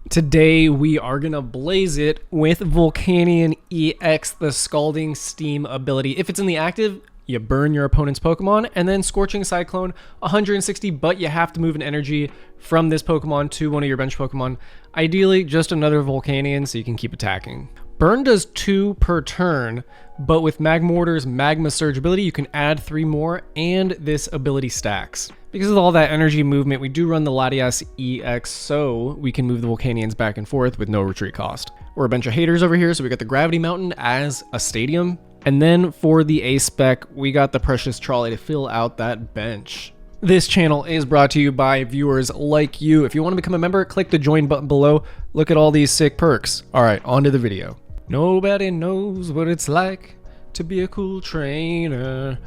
Today we are gonna blaze it with Volcanion EX, the Scalding Steam ability. If it's in the active, you burn your opponent's Pokemon, and then Scorching Cyclone 160, but you have to move an energy from this Pokemon to one of your bench Pokemon. Ideally, just another Volcanion so you can keep attacking. Burn does 2 per turn, but with Magmortar's Magma Surge ability, you can add 3 more, and this ability stacks. Because of all that energy movement, we do run the Latias EX, so we can move the Volcanions back and forth with no retreat cost. We're a bunch of haters over here, so we got the Gravity Mountain as a stadium. And then for the A-Spec, we got the Precious Trolley to fill out that bench. This channel is brought to you by viewers like you. If you want to become a member, click the join button below. Look at all these sick perks. All right, on to the video. Nobody knows what it's like to be a cool trainer.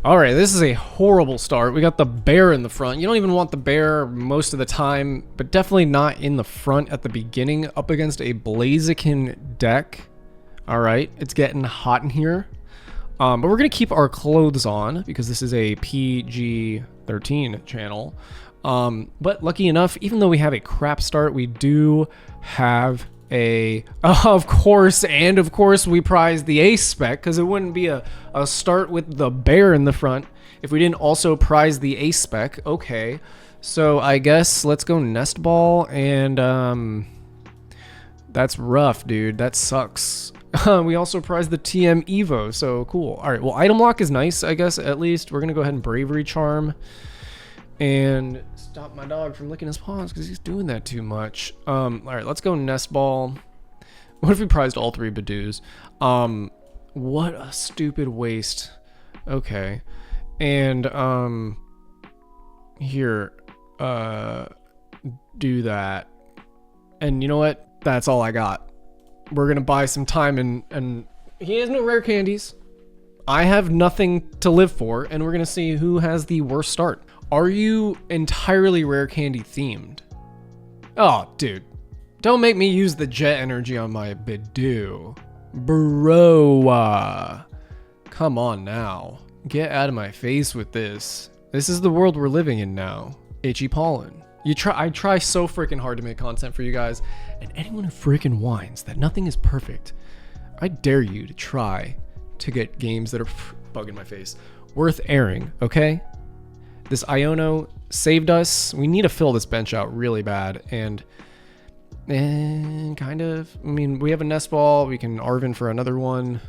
All right, this is a horrible start. We got the bear in the front. You don't even want the bear most of the time, but definitely not in the front at the beginning, up against a Blaziken deck. All right, it's getting hot in here. But we're gonna keep our clothes on because this is a PG-13 channel. But lucky enough, even though we have a crap start, we do have a, of course, we prize the A-Spec, because it wouldn't be a start with the bear in the front if we didn't also prize the A-Spec. Okay, so I guess let's go Nest Ball, and that's rough, dude. That sucks. We also prize the TM Evo, so cool. All right, well, item lock is nice, I guess, at least. We're gonna go ahead and Bravery Charm and stop my dog from licking his paws because he's doing that too much. All right, let's go Nest Ball. What if we prized all 3 Budews? What a stupid waste. Okay, and here, do that. And you know what? That's all I got. We're gonna buy some time, and he has no rare candies. I have nothing to live for, and we're gonna see who has the worst start. Are you entirely rare candy themed? Oh, dude. Don't make me use the jet energy on my Budew. Bro. Come on now. Get out of my face with this. This is the world we're living in now. Itchy pollen. I try so freaking hard to make content for you guys, and anyone who freaking whines that nothing is perfect, I dare you to try to get games that are bugging my face worth airing, okay? This Iono saved us. We need to fill this bench out really bad, and kind of, I mean, we have a Nest Ball, we can Arven for another one,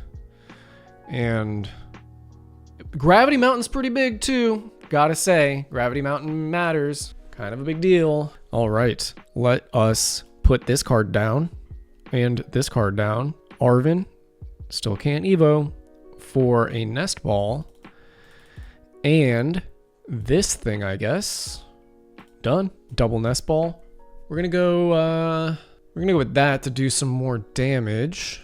and Gravity Mountain's pretty big too, gotta say. Gravity Mountain matters, kind of a big deal. All right, let us put this card down and this card down. Arven, still can't Evo for a Nest Ball, and this thing, I guess. Done. Double Nest Ball. We're gonna go with that to do some more damage.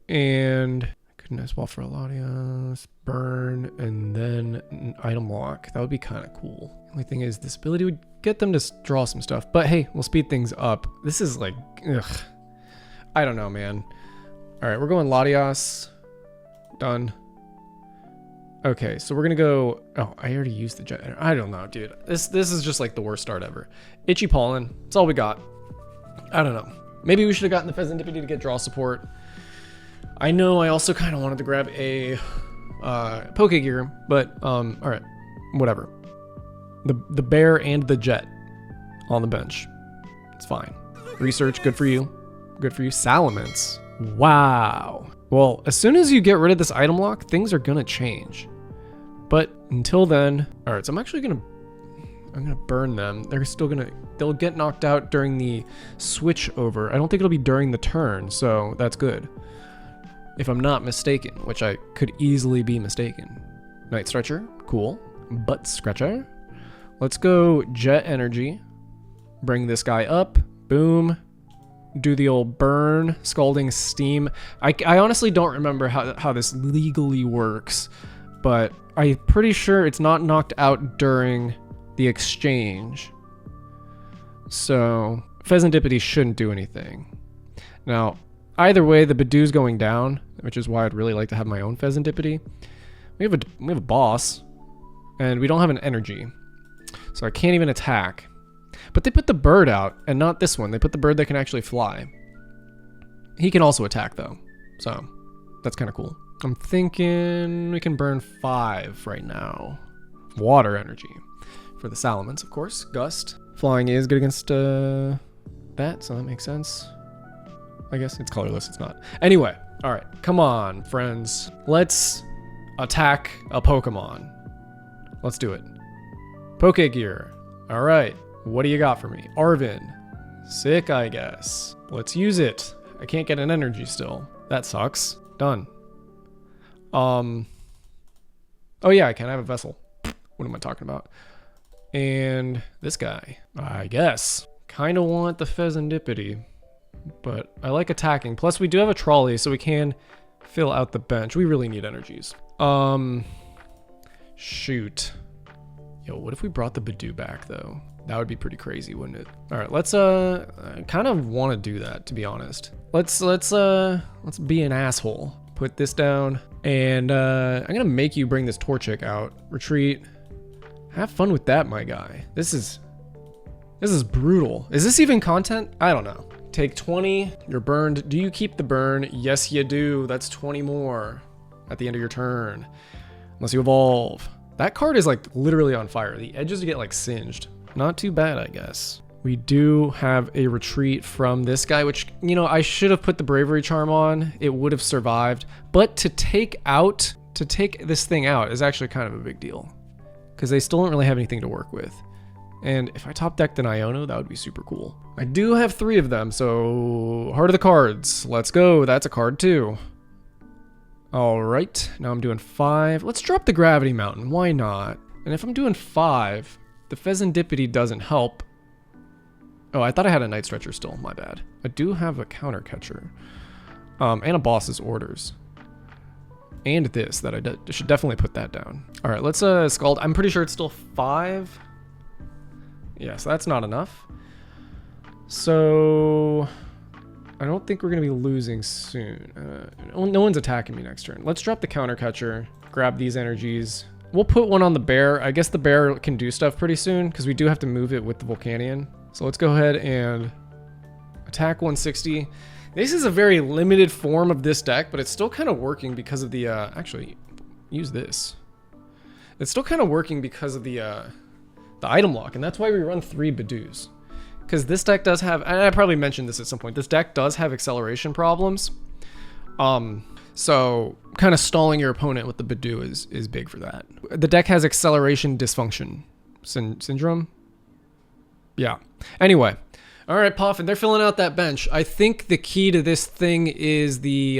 And good Nest Ball for a Latias. Burn, and then an item lock. That would be kind of cool. The only thing is this ability would get them to draw some stuff. But hey, we'll speed things up. This is like, ugh. I don't know, man. All right, we're going Latias. Done. Okay, so we're gonna go. Oh, I already used the jet. I don't know, dude. This is just like the worst start ever. Itchy pollen. That's all we got. I don't know. Maybe we should have gotten the Fezandipiti to get draw support. I know. I also kind of wanted to grab a Pokégear, but all right, whatever. The bear and the jet on the bench. It's fine. Research, good for you. Good for you. Salamence. Wow. Well, as soon as you get rid of this item lock, things are gonna change. But until then, all right, so I'm gonna burn them. They'll get knocked out during the switch over. I don't think it'll be during the turn, so that's good. If I'm not mistaken, which I could easily be mistaken. Night Stretcher, cool. Butt Scratcher. Let's go Jet Energy. Bring this guy up, boom. Do the old burn, Scalding Steam. I honestly don't remember how this legally works, but I'm pretty sure it's not knocked out during the exchange. So Fezandipiti shouldn't do anything. Now, either way, the Budew's going down, which is why I'd really like to have my own Fezandipiti. We have a boss, and we don't have an energy, so I can't even attack. But they put the bird out, and not this one. They put the bird that can actually fly. He can also attack, though. So, that's kind of cool. I'm thinking we can burn 5 right now. Water energy. For the Salamence, of course. Gust. Flying is good against that, so that makes sense. I guess it's colorless, it's not. Anyway, alright. Come on, friends. Let's attack a Pokemon. Let's do it. Pokégear. Alright. What do you got for me? Arven. Sick, I guess. Let's use it. I can't get an energy still. That sucks. Done. Oh yeah, I can have a vessel. What am I talking about? And this guy, I guess. Kind of want the Fezandipiti, but I like attacking. Plus we do have a trolley, so we can fill out the bench. We really need energies. Shoot. Yo, what if we brought the Budew back though? That would be pretty crazy, wouldn't it? All right, let's I kind of want to do that, to be honest. Let's be an asshole. Put this down, and I'm gonna make you bring this Torchic out. Retreat. Have fun with that, my guy. This is brutal. Is this even content? I don't know. Take 20. You're burned. Do you keep the burn? Yes, you do. That's 20 more at the end of your turn, unless you evolve. That card is like literally on fire. The edges get like singed. Not too bad, I guess. We do have a retreat from this guy, which, you know, I should have put the Bravery Charm on. It would have survived. But to take this thing out is actually kind of a big deal, because they still don't really have anything to work with. And if I top decked an Iono, that would be super cool. I do have 3 of them, so Heart of the Cards. Let's go. That's a card too. All right, now I'm doing 5. Let's drop the Gravity Mountain. Why not? And if I'm doing 5, the Fezandipiti doesn't help. Oh, I thought I had a Night Stretcher still. My bad. I do have a Counter Catcher. And a Boss's Orders. And this, that I should definitely put that down. All right, let's Scald. I'm pretty sure it's still 5. Yeah, so that's not enough. So I don't think we're going to be losing soon. No one's attacking me next turn. Let's drop the Counter Catcher. Grab these energies. We'll put one on the bear. I guess the bear can do stuff pretty soon, because we do have to move it with the Volcanion. So let's go ahead and attack 160. This is a very limited form of this deck, but it's still kind of working because of the, actually, use this. It's still kind of working because of the item lock, and that's why we run 3 Budews. Because this deck does have, and I probably mentioned this at some point, this deck does have acceleration problems. So kind of stalling your opponent with the Budew is big for that. The deck has acceleration dysfunction syndrome. Yeah. Anyway. All right, Puff, and they're filling out that bench. I think the key to this thing is the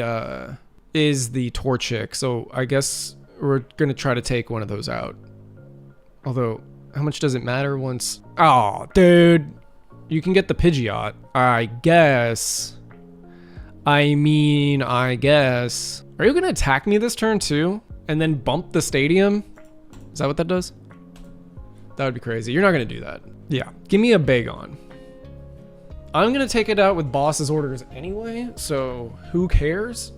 Torchic. So I guess we're going to try to take one of those out. Although, how much does it matter once? Oh, dude. You can get the Pidgeot, I guess. I guess. Are you going to attack me this turn too? And then bump the stadium? Is that what that does? That would be crazy. You're not going to do that. Yeah. Give me a Bagon. I'm going to take it out with Boss's Orders anyway, so who cares?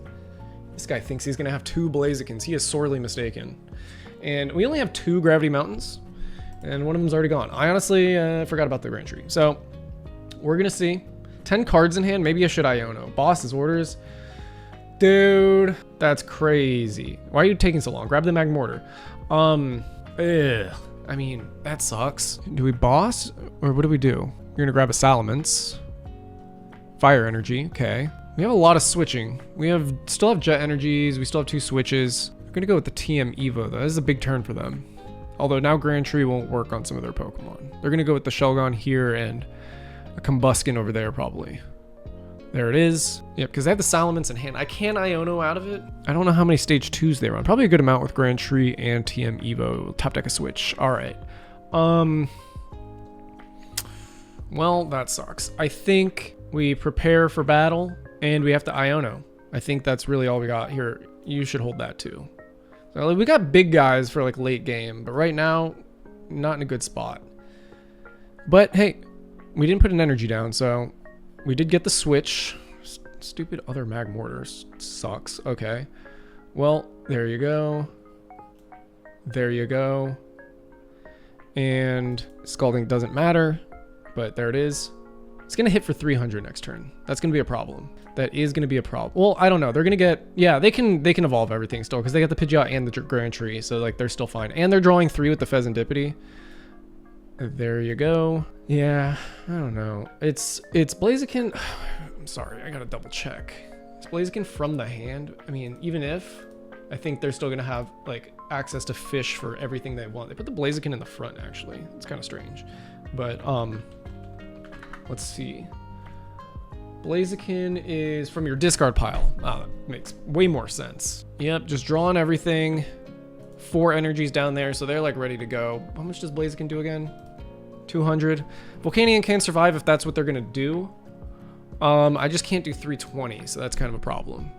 This guy thinks he's going to have 2 Blazikens. He is sorely mistaken. And we only have 2 Gravity Mountains, and one of them's already gone. I honestly forgot about the Grand Tree. So we're going to see. 10 cards in hand. Maybe I should Iono. Boss's Orders. Dude, that's crazy. Why are you taking so long? Grab the Magmortar. I mean, that sucks. Do we boss, or what do we do? You're going to grab a Salamence. Fire energy, okay. We have a lot of switching. We still have jet energies. We still have 2 switches. We're gonna go with the TM Evo though. This is a big turn for them. Although now Grand Tree won't work on some of their Pokemon. They're gonna go with the Shelgon here and a Combuskin over there probably. There it is. Yep, because they have the Salamence in hand. I can Iono out of it. I don't know how many stage 2s they run. Probably a good amount with Grand Tree and TM Evo. Top deck a switch. All right. Well, that sucks. I think we prepare for battle, and we have to Iono. I think that's really all we got here. You should hold that too. So we got big guys for like late game, but right now, not in a good spot. But hey, we didn't put an energy down, so we did get the switch. Stupid other Magmortars. Sucks. Okay. Well, there you go. There you go. And Scalding doesn't matter. but there it is. It's going to hit for 300 next turn. That's going to be a problem. That is going to be a problem. Well, I don't know. They're going to get, yeah, they can evolve everything still because they got the Pidgeot and the Grand Tree. So like they're still fine. And they're drawing 3 with the Fezandipiti. There you go. Yeah, I don't know. It's Blaziken. I'm sorry. I got to double check. It's Blaziken from the hand. I mean, even if, I think they're still going to have like access to fish for everything they want. They put the Blaziken in the front actually. It's kind of strange. But, let's see. Blaziken is from your discard pile. Oh, that makes way more sense. Yep, just drawing everything. 4 energies down there, so they're like ready to go. How much does Blaziken do again? 200. Volcanion can survive if that's what they're gonna do. I just can't do 320, so that's kind of a problem.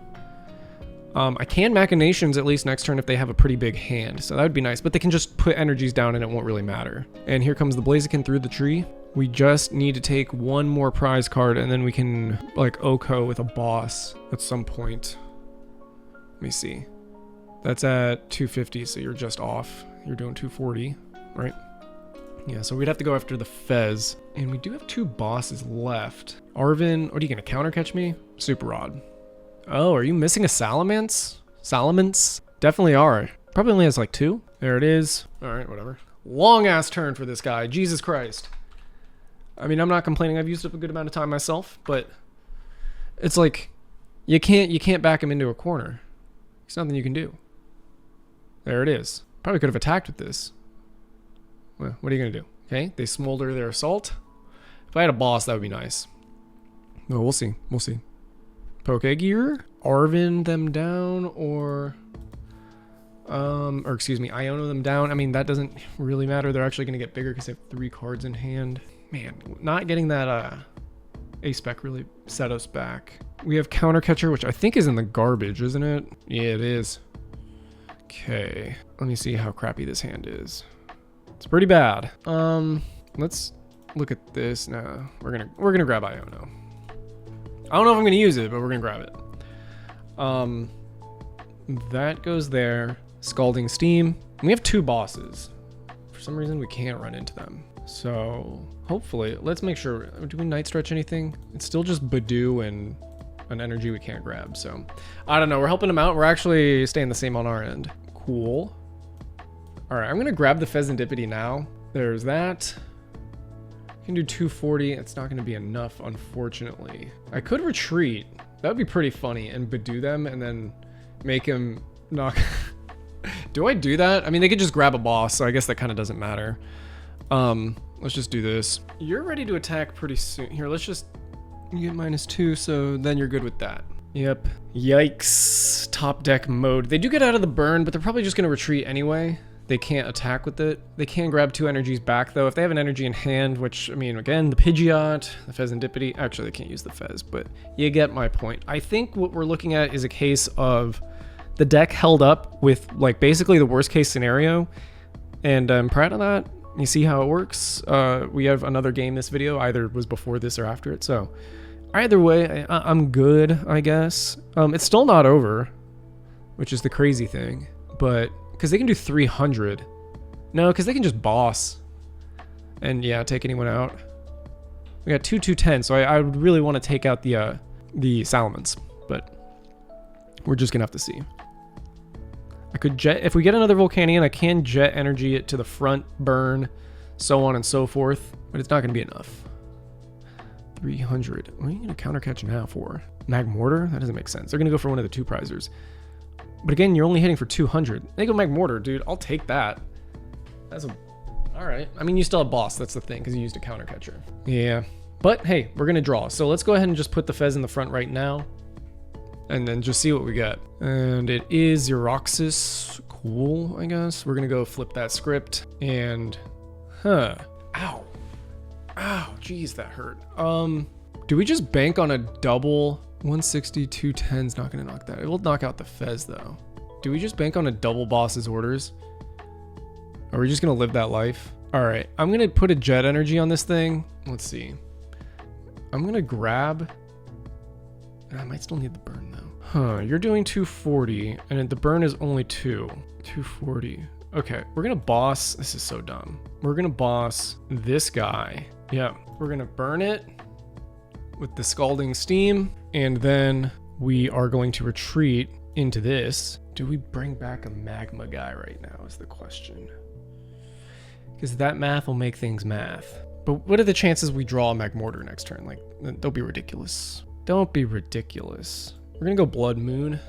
I can Machinations at least next turn if they have a pretty big hand, so that would be nice. But they can just put energies down and it won't really matter. And here comes the Blaziken through the tree. We just need to take 1 more prize card and then we can like Oko with a boss at some point. Let me see. That's at 250, so you're just off. You're doing 240, right? Yeah, so we'd have to go after the Fez. And we do have 2 bosses left. Arven, what are you gonna counter catch me? Super Rod. Oh, are you missing a Salamence? Salamence? Definitely are. Probably only has like 2. There it is. All right, whatever. Long ass turn for this guy, Jesus Christ. I mean, I'm not complaining. I've used up a good amount of time myself, but it's like you can't back him into a corner. There's nothing you can do. There it is. Probably could have attacked with this. Well, what are you gonna do? Okay, they smolder their assault. If I had a boss, that would be nice. No, we'll see. We'll see. Pokégear, Arven them down, or excuse me, Iono them down. I mean, that doesn't really matter. They're actually gonna get bigger because they have 3 cards in hand. Man, not getting that A-Spec really set us back. We have Counter Catcher, which I think is in the garbage, isn't it? Yeah, it is. Okay, let me see how crappy this hand is. It's pretty bad. Let's look at this now. We're gonna grab Iono. I don't know if I'm gonna use it, but we're gonna grab it. That goes there. Scalding Steam. We have 2 bosses. For some reason, we can't run into them. So hopefully, let's make sure. Do we Night Stretch anything? It's still just Budew and an energy we can't grab. So I don't know. We're helping them out. We're actually staying the same on our end. Cool. All right, I'm going to grab the Fezandipiti now. There's that. I can do 240. It's not going to be enough, unfortunately. I could retreat. That would be pretty funny and Budew them and then make him knock. Do I do that? I mean, they could just grab a boss, so I guess that kind of doesn't matter. Let's just do this. You're ready to attack pretty soon. Here, let's just get -2, so then you're good with that. Yep. Yikes. Top deck mode. They do get out of the burn, but they're probably just going to retreat anyway. They can't attack with it. They can grab 2 energies back, though. If they have an energy in hand, which, I mean, again, the Pidgeot, the Fezandipiti. Actually, they can't use the Fez, but you get my point. I think what we're looking at is a case of the deck held up with, like, basically the worst case scenario, and I'm proud of that. You see how it works. We have another game this video, either was before this or after it, so either way, I'm good, I guess. It's still not over, which is the crazy thing, but because they can do 300. No, because they can just boss and yeah, take anyone out. We got 2/2/10, so I would really want to take out the Salamence, but we're just gonna have to see. I could jet, if we get another Volcanion, I can jet energy it to the front, burn, so on and so forth, but it's not going to be enough. 300. What are you going to counter catch now for? Magmortar? That doesn't make sense. They're going to go for one of the 2 prizers. But again, you're only hitting for 200. They go Magmortar, dude. I'll take that. That's a... Alright. I mean, you still have boss. That's the thing, because you used a counter catcher. Yeah. But hey, we're going to draw. So let's go ahead and just put the Fez in the front right now. And then just see what we get. And it is Xerosic. Cool, I guess. We're gonna go flip that script and... Ow. Ow, geez, that hurt. Do we just bank on a double? 160, 210's not gonna knock that. It will knock out the Fez though. Do we just bank on a double boss's orders? Are we just gonna live that life? All right, I'm gonna put a jet energy on this thing. Let's see. I'm gonna grab... I might still need the burn though. Huh, you're doing 240 and the burn is only 2. 240. Okay, we're gonna boss, this is so dumb. We're gonna boss this guy. Yeah, we're gonna burn it with the Scalding Steam, and then we are going to retreat into this. Do we bring back a Magma guy right now is the question. Because that math will make things math. But what are the chances we draw a Magmortar next turn? Like, don't be ridiculous. Don't be ridiculous. We're gonna go Blood Moon.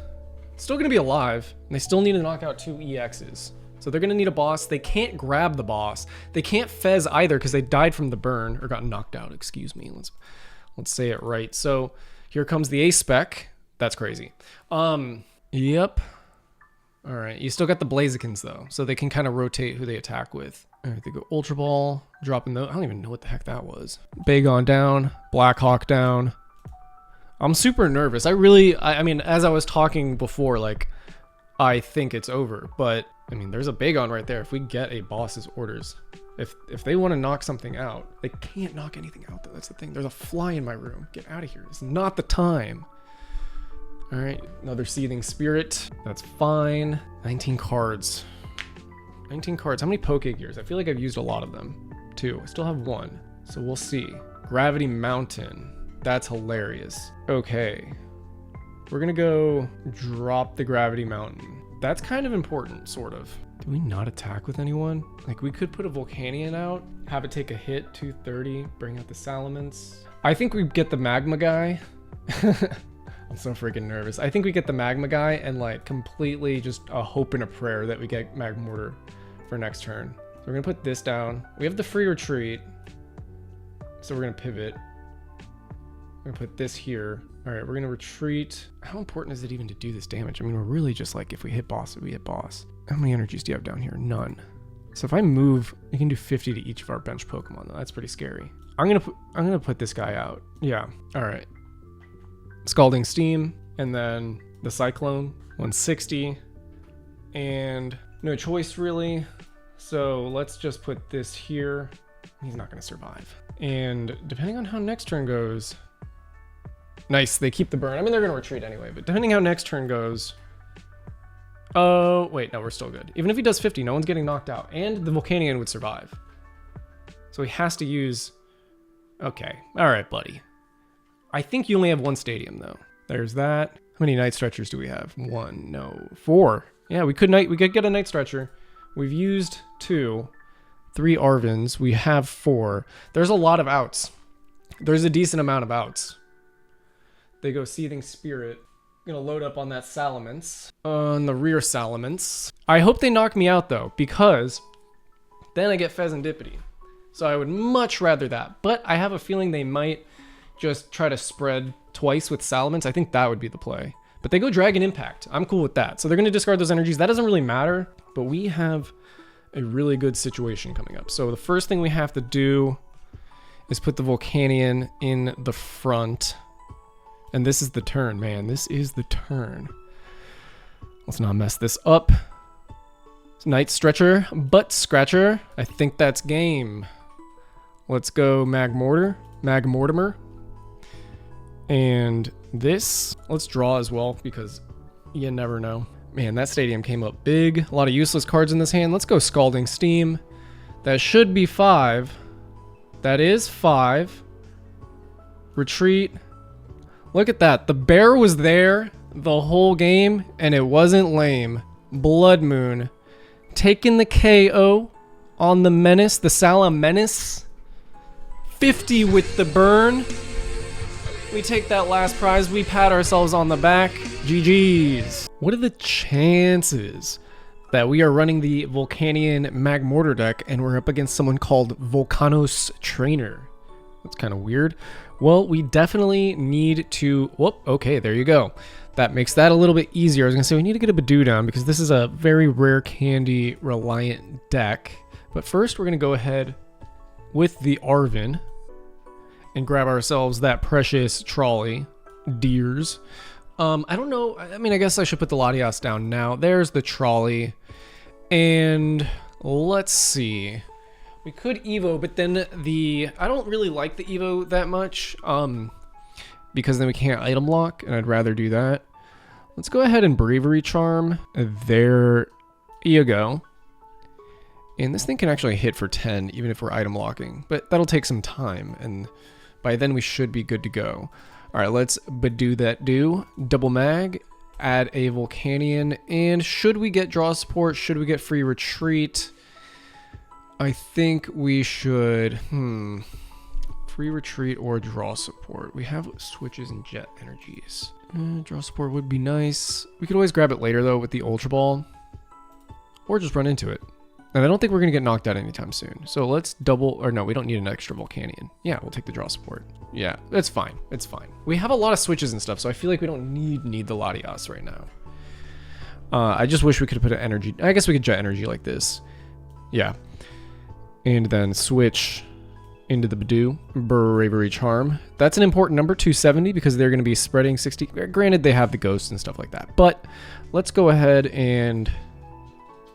Still gonna be alive, and they still need to knock out 2 EXs. So they're gonna need a boss. They can't grab the boss. They can't Fez either because they died from the burn, or got knocked out, excuse me. Let's say it right. So here comes the A-Spec. That's crazy. Yep. All right, you still got the Blazikins though, so they can kind of rotate who they attack with. All right, they go Ultra Ball, dropping those. I don't even know what the heck that was. Bagon down, Blackhawk down. I'm super nervous. I mean, as I was talking before, like, I think it's over, but I mean, there's a Bagon right there. If we get a boss's orders, if they want to knock something out, they can't knock anything out though. That's the thing. There's a fly in my room. Get out of here. It's not the time. All right, another Seething Spirit. That's fine. 19 cards. 19 cards. How many Pokégears? I feel like I've used a lot of them. 2. I still have 1. So we'll see. Gravity Mountain. That's hilarious. Okay. We're gonna go drop the Gravity Mountain. That's kind of important, sort of. Do we not attack with anyone? Like, we could put a Volcanion out, have it take a hit, 230, bring out the Salamence. I think we get the Magma guy. I'm so freaking nervous. I think we get the Magma guy and like completely just a hope and a prayer that we get Magmortar for next turn. So we're gonna put this down. We have the free retreat. So we're gonna pivot. We're gonna put this here. All right, we're gonna retreat. How important is it even to do this damage? I mean, we're really just like, if we hit boss, we hit boss. How many energies do you have down here? None. So if I move, we can do 50 to each of our bench Pokemon though. That's pretty scary. I'm gonna put this guy out. Yeah, all right. Scalding Steam, and then the Cyclone, 160, and no choice really. So let's just put this here. He's not gonna survive. And depending on how next turn goes, nice, they keep the burn. I mean, they're gonna retreat anyway, but depending how next turn goes, oh, wait, no, we're still good. Even if he does 50, no one's getting knocked out, and the Volcanion would survive. So he has to use, okay, all right, buddy. I think you only have 1 stadium though. There's that. How many Night Stretchers do we have? 1, no, 4. Yeah, we could get a Night Stretcher. We've used 2, 3 Arvens. We have 4. There's a lot of outs. There's a decent amount of outs. They go Seething Spirit. I'm gonna load up on that Salamence. On the rear Salamence. I hope they knock me out though, because then I get Fezandipiti. So I would much rather that. But I have a feeling they might just try to spread twice with Salamence. I think that would be the play. But they go Dragon Impact. I'm cool with that. So they're going to discard those energies. That doesn't really matter, but we have a really good situation coming up. So the first thing we have to do is put the Volcanion in the front. And this is the turn, man. This is the turn. Let's not mess this up. Night Stretcher, Butt Scratcher. I think that's game. Let's go Magmortimer. And this, let's draw as well, because you never know. Man, that stadium came up big. A lot of useless cards in this hand. Let's go Scalding Steam. That should be 5. That is 5. Retreat. Look at that. The bear was there the whole game, and it wasn't lame. Blood Moon. Taking the KO on the Menace, the Salamence. 50 with the burn. We take that last prize, we pat ourselves on the back. GG's. What are the chances that we are running the Volcanion Magmortar deck and we're up against someone called Volcanos Trainer? That's kind of weird. Well, we definitely need to, whoop, okay, there you go. That makes that a little bit easier. I was gonna say we need to get a Budew down because this is a very rare candy reliant deck. But first we're gonna go ahead with the Arven and grab ourselves that Precious Trolley Deers. I don't know. I mean, I guess I should put the Latias down now. There's the Trolley. And let's see. We could Evo, but then I don't really like the Evo that much. Because then we can't item lock, and I'd rather do that. Let's go ahead and Bravery Charm. There you go. And this thing can actually hit for 10, even if we're item locking. But that'll take some time, and by then we should be good to go. All right, let's Budew that do. Double mag, add a Volcanion, and should we get draw support? Should we get free retreat? I think we should, free retreat or draw support. We have switches and jet energies. Draw support would be nice. We could always grab it later though with the Ultra Ball, or just run into it. And I don't think we're gonna get knocked out anytime soon. So let's double, or no, we don't need an extra Volcanion. Yeah, we'll take the draw support. Yeah, it's fine, it's fine. We have a lot of switches and stuff, so I feel like we don't need the Latias right now. I just wish we could have put an energy, I guess we could jet energy like this. Yeah. And then switch into the Budew, Bravery Charm. That's an important number, 270, because they're going to be spreading 60. Granted, they have the ghosts and stuff like that. But let's go ahead and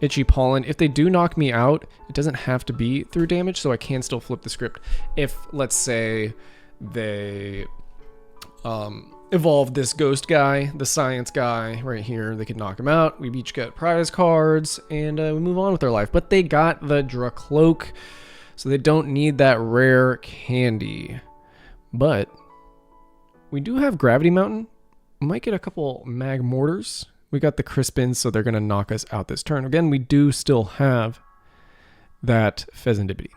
Itchy Pollen. If they do knock me out, it doesn't have to be through damage, so I can still flip the script. If, let's say, they evolve this ghost guy, the science guy right here, they could knock him out. We each get prize cards, and we move on with our life. But they got the Dracloak, so they don't need that rare candy. But we do have Gravity Mountain. Might get a couple Magmortars. We got the Crispins, so they're going to knock us out this turn. Again, we do still have that Fezandipiti.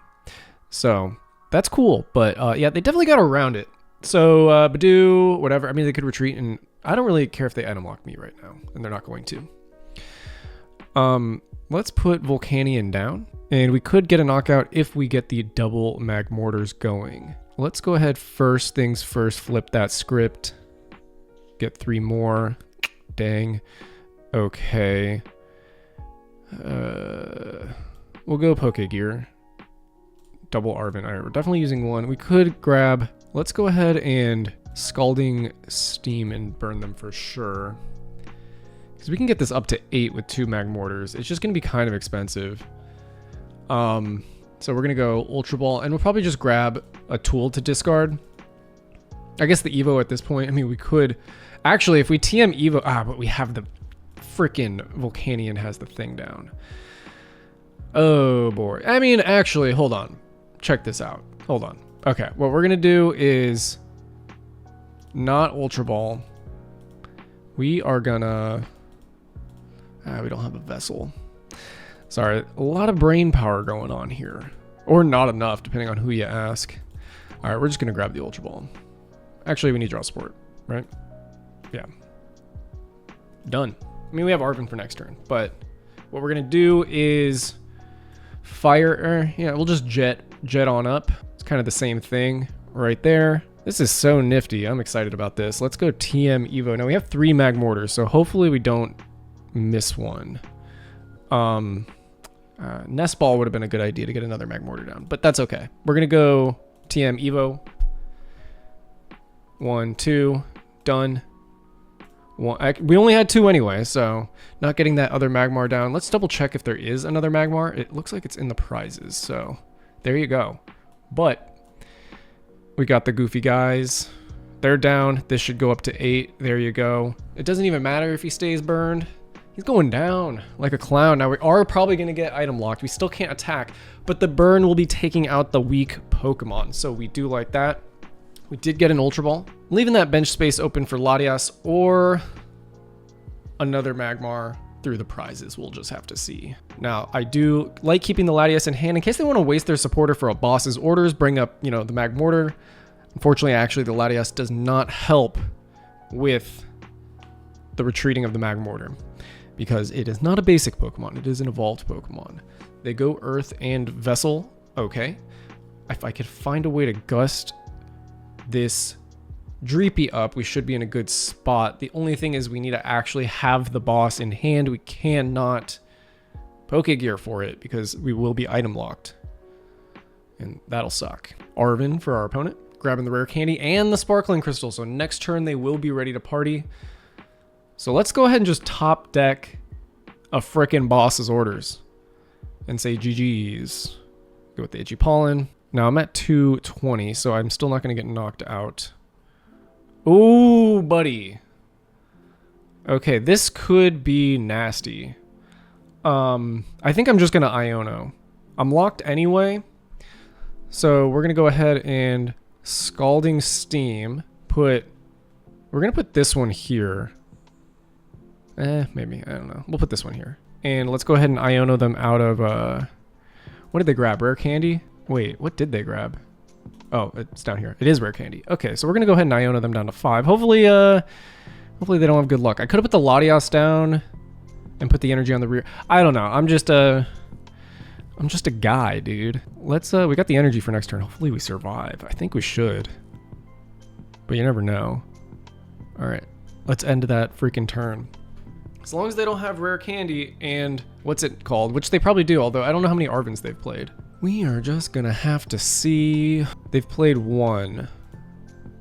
So that's cool. But yeah, they definitely got around it. So Budew, whatever. I mean, they could retreat, and I don't really care if they item lock me right now, and they're not going to. Let's put Volcanion down. And we could get a knockout if we get the double Magmortars going. Let's go ahead, first things first, flip that script. Get 3 more. Dang. Okay. We'll go Pokégear. Double Arven. All right, we're definitely using one. We could grab... Let's go ahead and Scalding Steam and burn them for sure. Because we can get this up to 8 with 2 Magmortars. It's just going to be kind of expensive. So we're going to go Ultra Ball, and we'll probably just grab a tool to discard. I guess the Evo at this point, I mean, we could... Actually, if we TM Evo... but we have the freaking Volcanion has the thing down. Oh, boy. I mean, actually, hold on. Check this out. Hold on. Okay, what we're going to do is not Ultra Ball. We are going to... we don't have a vessel. Sorry, a lot of brain power going on here. Or not enough, depending on who you ask. All right, we're just going to grab the Ultra Ball. Actually, we need draw support, right? Yeah. Done. I mean, we have Arven for next turn, but what we're going to do is fire... yeah, we'll just jet on up. It's kind of the same thing right there. This is so nifty. I'm excited about this. Let's go TM Evo. Now, we have 3 Magmortars, so hopefully we don't miss one. Nest Ball would have been a good idea to get another Magmortar down, but that's okay. We're going to go TM Evo. 1, 2, done. We only had 2 anyway, so not getting that other Magmar down. Let's double check if there is another Magmar. It looks like it's in the prizes, so there you go. But we got the goofy guys. They're down. This should go up to 8. There you go. It doesn't even matter if he stays burned. He's going down like a clown. Now, we are probably going to get item locked. We still can't attack, but the burn will be taking out the weak Pokemon, so we do like that. We did get an Ultra Ball, leaving that bench space open for Latias or another Magmar through the prizes. We'll just have to see. Now, I do like keeping the Latias in hand in case they want to waste their supporter for a boss's orders, bring up, you know, the Magmortar. Unfortunately, actually, the Latias does not help with the retreating of the Magmortar because it is not a basic Pokemon. It is an evolved Pokemon. They go Earth and Vessel. Okay. If I could find a way to gust this Dreepy up, we should be in a good spot. The only thing is we need to actually have the boss in hand. We cannot Pokégear for it because we will be item locked. And that'll suck. Arven for our opponent, grabbing the rare candy and the sparkling crystal. So next turn they will be ready to party. So let's go ahead and just top deck a frickin' boss's orders and say GG's. Go with the Itchy Pollen. Now I'm at 220, so I'm still not going to get knocked out. Ooh, buddy. Okay, this could be nasty. I think I'm just going to Iono. I'm locked anyway. So we're going to go ahead and Scalding Steam. We're going to put this one here. Maybe. I don't know. We'll put this one here. And let's go ahead and Iono them out of... what did they grab? Rare candy? Wait, what did they grab? Oh, it's down here. It is rare candy. Okay, so we're going to go ahead and Iono them down to 5. Hopefully they don't have good luck. I could have put the Latias down and put the energy on the rear. I don't know. I'm just a guy, dude. Let's we got the energy for next turn. Hopefully we survive. I think we should. But you never know. All right. Let's end that freaking turn. As long as they don't have rare candy and what's it called, which they probably do, although I don't know how many Arvens they've played. We are just gonna have to see. They've played 1.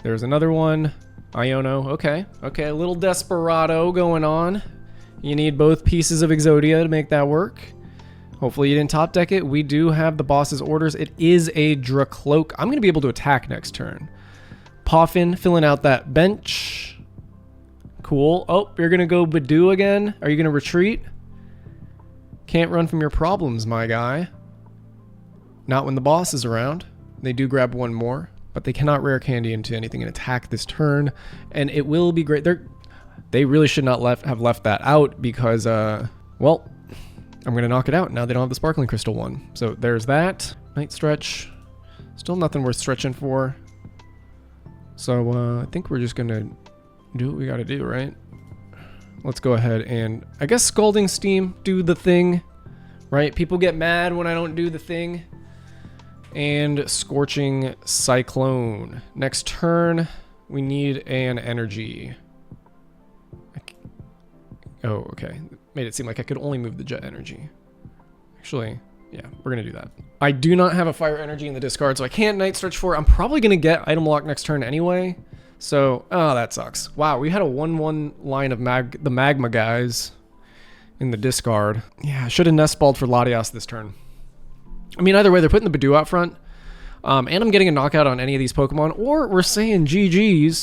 There's another one. Iono. Okay. Okay, a little Desperado going on. You need both pieces of Exodia to make that work. Hopefully you didn't top deck it. We do have the boss's orders. It is a Dracloak. I'm going to be able to attack next turn. Poffin filling out that bench. Cool. Oh, you're going to go Budew again? Are you going to retreat? Can't run from your problems, my guy. Not when the boss is around. They do grab 1 more, but they cannot rare candy into anything and attack this turn. And it will be great. They really should not have left that out because, well, I'm going to knock it out. Now they don't have the Sparkling Crystal one. So there's that. Night Stretch. Still nothing worth stretching for. So I think we're just going to do what we got to do, right? Let's go ahead and, I guess, Scalding Steam, do the thing, right? People get mad when I don't do the thing. And Scorching Cyclone. Next turn, we need an energy. Oh, okay. Made it seem like I could only move the Jet Energy. Actually, yeah, we're going to do that. I do not have a Fire Energy in the discard, so I can't Night Stretch for it. I'm probably going to get Item Lock next turn anyway. So, oh, that sucks. Wow, we had a 1-1 line of the Magma guys in the discard. Yeah, I should have Nest Balled for Latias this turn. I mean, either way, they're putting the Budew out front. And I'm getting a knockout on any of these Pokemon, or we're saying GG's.